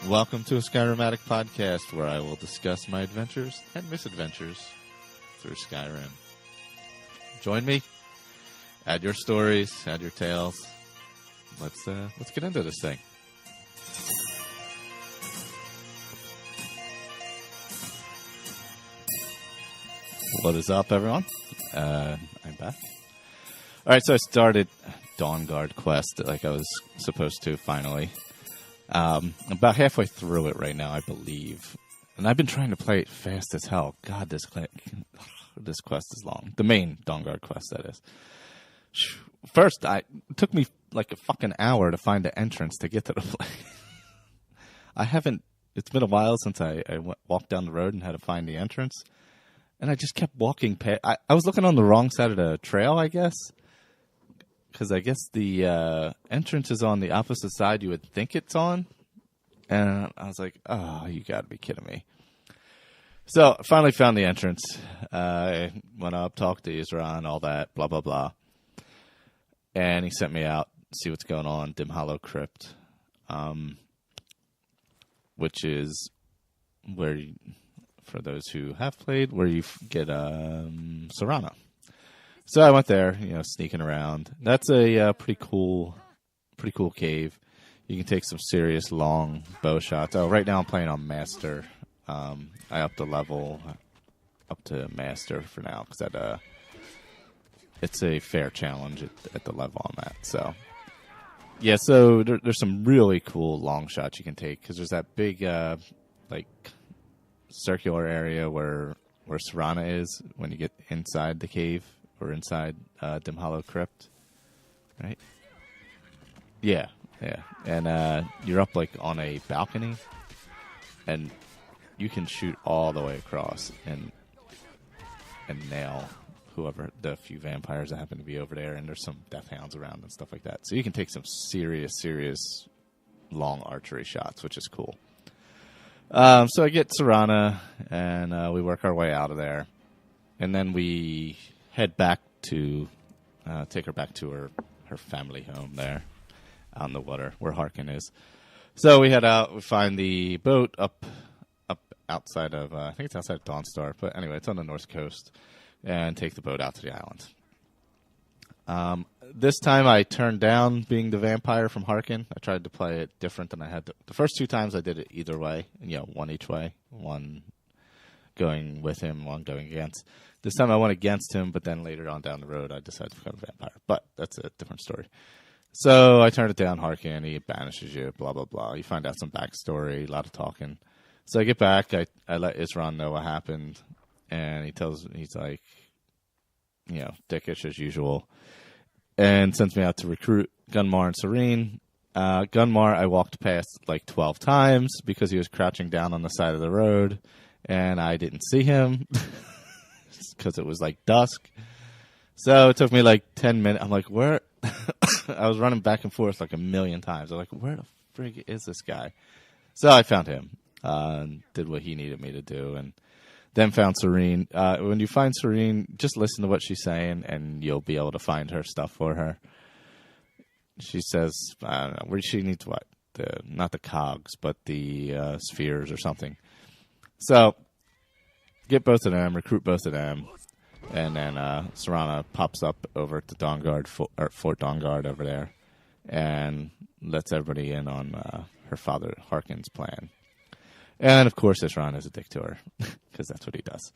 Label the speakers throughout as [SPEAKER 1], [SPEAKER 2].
[SPEAKER 1] Welcome to a Skyrim Addict podcast where I will discuss my adventures and misadventures through Skyrim. Join me. Add your stories, add your tales. Let's get into this thing. What is up, everyone? I'm back. All right, so I started Dawnguard quest like I was supposed to finally. About halfway through it right now, I believe. And I've been trying to play it fast as hell. God, this quest is long. The main Dawnguard quest, that is. First, it took me like a fucking hour to find the entrance to get to the place. It's been a while since I walked down the road and had to find the entrance. And I just kept walking past. I was looking on the wrong side of the trail, I guess. Because I guess the entrance is on the opposite side you would think it's on. And I was like, oh, you got to be kidding me. So I finally found the entrance. I went up, talked to Isra and all that, blah, blah, blah. And he sent me out to see what's going on, Dim Hollow Crypt. Which is where, for those who have played, where you get Serana. So I went there, sneaking around. That's a pretty cool cave. You can take some serious long bow shots. Oh, right now I'm playing on Master. I upped the level up to Master for now because it's a fair challenge at the level I'm at. So yeah, so there's some really cool long shots you can take because there's that big circular area where Serana is when you get inside the cave. Or inside Dim Hollow Crypt, right? Yeah. And you're up on a balcony, and you can shoot all the way across and nail whoever the few vampires that happen to be over there. And there's some death hounds around and stuff like that. So you can take some serious long archery shots, which is cool. So I get Serana, and we work our way out of there, and then we head back to take her back to her family home there out in the water where Harkin is. So we head out. We find the boat up outside of I think it's outside of Dawnstar, but anyway, it's on the north coast, and take the boat out to the island. This time I turned down being the vampire from Harkin. I tried to play it different than I had the first two times. I did it either way, one each way, one going with him, one going against. This time I went against him, but then later on down the road, I decided to become a vampire. But that's a different story. So I turned it down, Harkin, he banishes you, blah, blah, blah. You find out some backstory, a lot of talking. So I get back, I let Isran know what happened, and he's like, dickish as usual, and sends me out to recruit Gunmar and Serene. Gunmar I walked past 12 times because he was crouching down on the side of the road, and I didn't see him. Because it was dusk. So it took me 10 minutes. I'm like, where? I was running back and forth a million times. I'm like, where the frig is this guy? So I found him. Did what he needed me to do. And then found Serene. When you find Serene, just listen to what she's saying, and you'll be able to find her stuff for her. She says, I don't know, where she needs what? Not the cogs, but the spheres or something. So get both of them, recruit both of them, and then Serana pops up over at the Fort Dawnguard over there, and lets everybody in on her father Harkin's plan. And of course, Isran is a dick to her because that's what he does.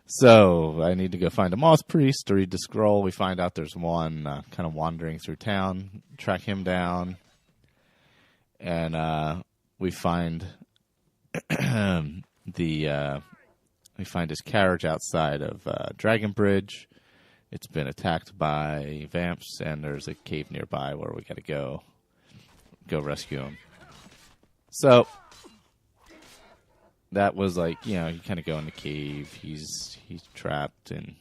[SPEAKER 1] So I need to go find a moth priest to read the scroll. We find out there's one kind of wandering through town. Track him down, and we find we find his carriage outside of Dragon Bridge. It's been attacked by vamps, and there's a cave nearby where we got to go rescue him. So that was you kind of go in the cave. He's trapped, and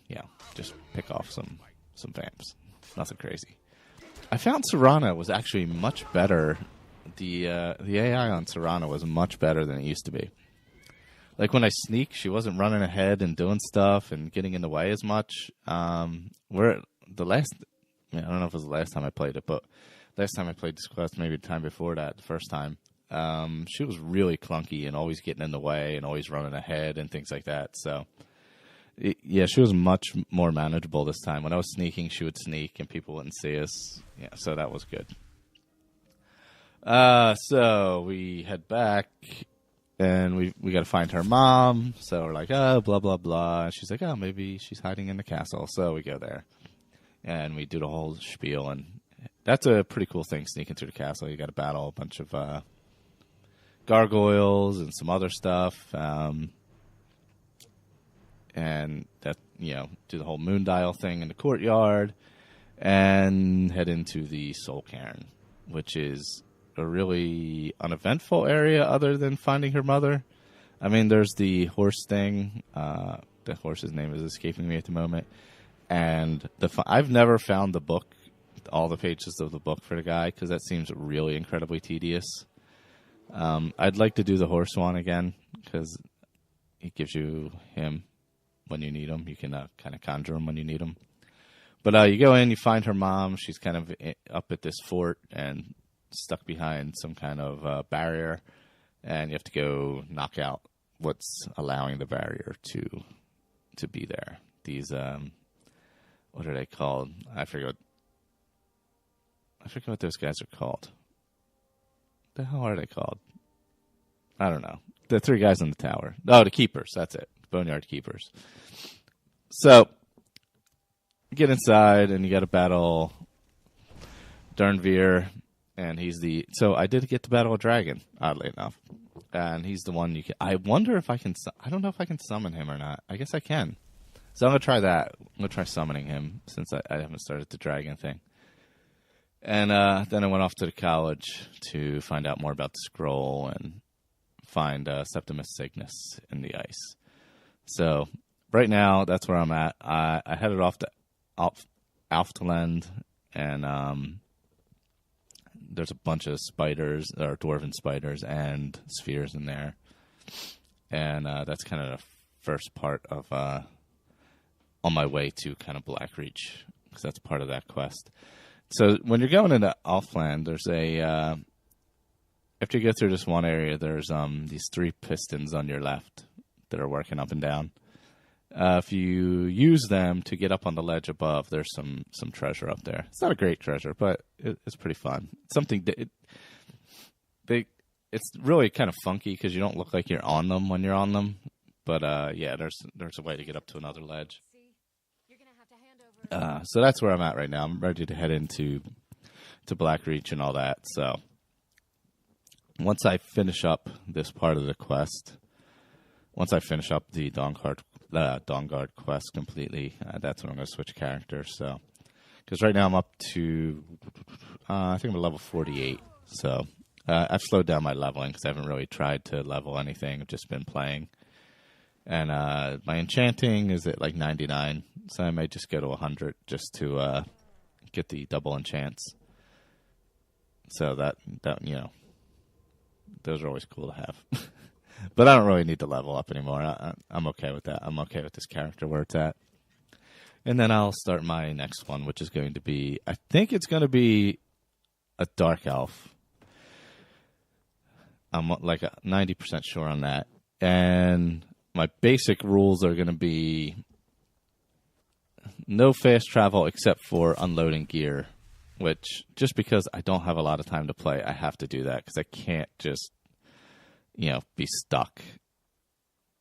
[SPEAKER 1] just pick off some vamps. Nothing crazy. I found Serana was actually much better. The AI on Serana was much better than it used to be. When I sneak, she wasn't running ahead and doing stuff and getting in the way as much. I don't know if it was the last time I played it, but last time I played this quest, maybe the time before that, the first time, she was really clunky and always getting in the way and always running ahead and things like that. So, yeah, she was much more manageable this time. When I was sneaking, she would sneak and people wouldn't see us. Yeah, so that was good. So we head back. And we got to find her mom. So we're like, oh, blah, blah, blah. And she's like, oh, maybe she's hiding in the castle. So we go there. And we do the whole spiel. And that's a pretty cool thing, sneaking through the castle. You got to battle a bunch of gargoyles and some other stuff. And that, do the whole moon dial thing in the courtyard. And head into the Soul Cairn, which is a really uneventful area other than finding her mother. I mean, there's the horse thing. The horse's name is escaping me at the moment. And I've never found the book, all the pages of the book for the guy, because that seems really incredibly tedious. I'd like to do the horse one again, because it gives you him when you need him. You can kind of conjure him when you need him. But you go in, you find her mom. She's kind of up at this fort and stuck behind some kind of barrier, and you have to go knock out what's allowing the barrier to be there. These what are they called? I forget what those guys are called. The hell are they called? I don't know. The three guys in the tower. Oh, the keepers. That's it. Boneyard keepers. So you get inside and you got to battle Durnveer. And so I did get to battle a dragon, oddly enough. And he's the one I wonder if I can, I don't know if I can summon him or not. I guess I can. So I'm going to try that. I'm going to try summoning him since I haven't started the dragon thing. And then I went off to the college to find out more about the scroll and find Septimus Cygnus in the ice. So right now, that's where I'm at. I headed off to Alftaland, and there's a bunch of spiders, or dwarven spiders, and spheres in there. And that's kind of the first part of on my way to kind of Blackreach, because that's part of that quest. So when you're going into Alfland, there's after you go through this one area, there's these 3 pistons on your left that are working up and down. If you use them to get up on the ledge above, there's some treasure up there. It's not a great treasure, but it's pretty fun. It's something it's really kind of funky because you don't look like you're on them when you're on them. But yeah, there's a way to get up to another ledge. So that's where I'm at right now. I'm ready to head into Blackreach and all that. So once I finish up this part of the quest, once I finish up the Dawnguard quest completely, that's when I'm going to switch characters. So, because right now I'm up to, I think I'm at level 48. So I've slowed down my leveling because I haven't really tried to level anything. I've just been playing. And my enchanting is at like 99, so I may just go to 100 just to get the double enchants. So that those are always cool to have. But I don't really need to level up anymore. I'm okay with that. I'm okay with this character where it's at. And then I'll start my next one, which is going to be, I think it's going to be a Dark Elf. I'm like 90% sure on that. And my basic rules are going to be no fast travel except for unloading gear, which just because I don't have a lot of time to play, I have to do that because I can't just, be stuck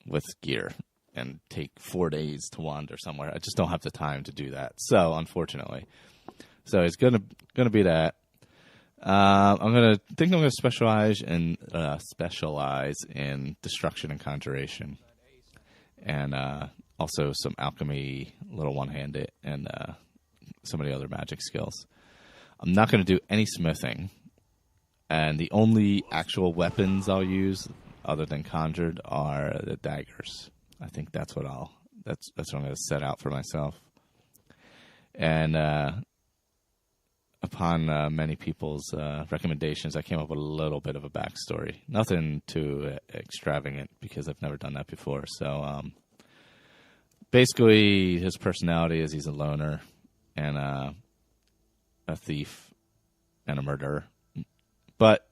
[SPEAKER 1] with gear and take 4 days to wander somewhere. I just don't have the time to do that. So, unfortunately. So, it's going to be that. I'm going to specialize in destruction and conjuration. And also some alchemy, little one-handed, and some of the other magic skills. I'm not going to do any smithing. And the only actual weapons I'll use, other than conjured, are the daggers. I think that's what I'm going to set out for myself. And upon many people's recommendations, I came up with a little bit of a backstory. Nothing too extravagant because I've never done that before. So basically, his personality is he's a loner and a thief and a murderer. But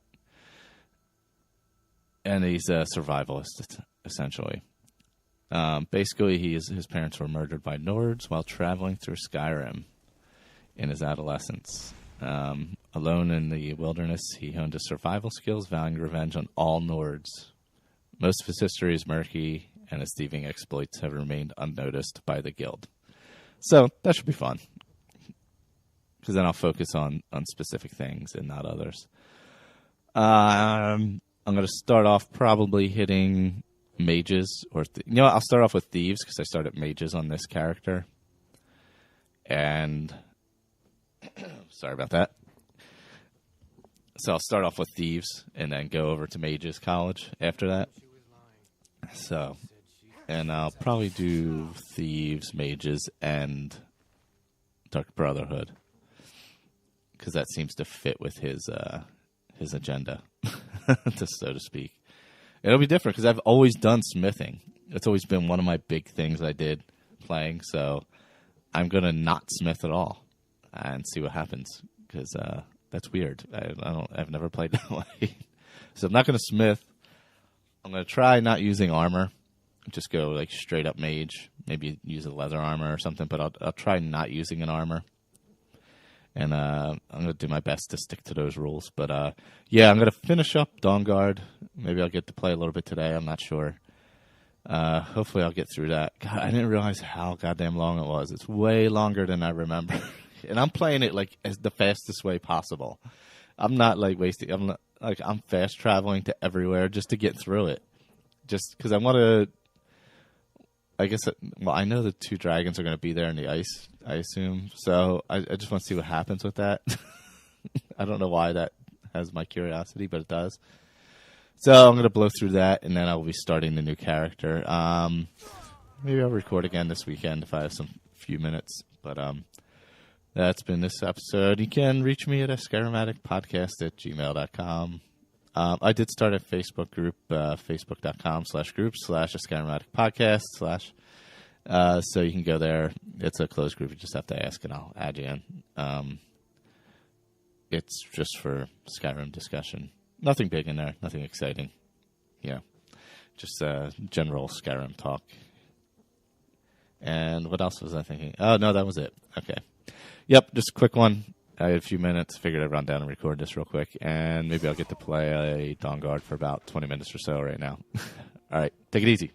[SPEAKER 1] and he's a survivalist, essentially. Basically, his parents were murdered by Nords while traveling through Skyrim in his adolescence. Alone in the wilderness, he honed his survival skills, vowing revenge on all Nords. Most of his history is murky, and his thieving exploits have remained unnoticed by the guild. So that should be fun, because then I'll focus on specific things and not others. I'm going to start off probably hitting mages, or I'll start off with thieves because I started mages on this character. And sorry about that. So I'll start off with thieves and then go over to mages college after that. So, and I'll probably do thieves, mages, and Dark Brotherhood, because that seems to fit with his agenda, so to speak. It'll be different because I've always done smithing. It's always been one of my big things I did playing. So I'm gonna not smith at all and see what happens, because that's weird. I've never played that way. So I'm not gonna smith. I'm gonna try not using armor. Just go like straight up mage. Maybe use a leather armor or something. But I'll try not using an armor. And I'm going to do my best to stick to those rules. But, yeah, I'm going to finish up Dawn Guard. Maybe I'll get to play a little bit today. I'm not sure. Hopefully I'll get through that. God, I didn't realize how goddamn long it was. It's way longer than I remember. And I'm playing it, like, as the fastest way possible. I'm not, like, wasting. I'm fast traveling to everywhere just to get through it. Just because I want to. I guess, I know the 2 dragons are going to be there in the ice, I assume. So I just want to see what happens with that. I don't know why that has my curiosity, but it does. So I'm going to blow through that, and then I'll be starting the new character. Maybe I'll record again this weekend if I have some few minutes. But that's been this episode. You can reach me at a Skyrim Addict podcast at gmail.com. I did start a Facebook group, facebook.com/group/a Skyrim Addict podcast / so you can go there. It's a closed group. You just have to ask and I'll add you in. It's just for Skyrim discussion. Nothing big in there. Nothing exciting. Yeah. Just general Skyrim talk. And what else was I thinking? Oh, no, that was it. Okay. Yep, just a quick one. I had a few minutes, figured I'd run down and record this real quick, and maybe I'll get to play a Dawn Guard for about 20 minutes or so right now. All right, take it easy.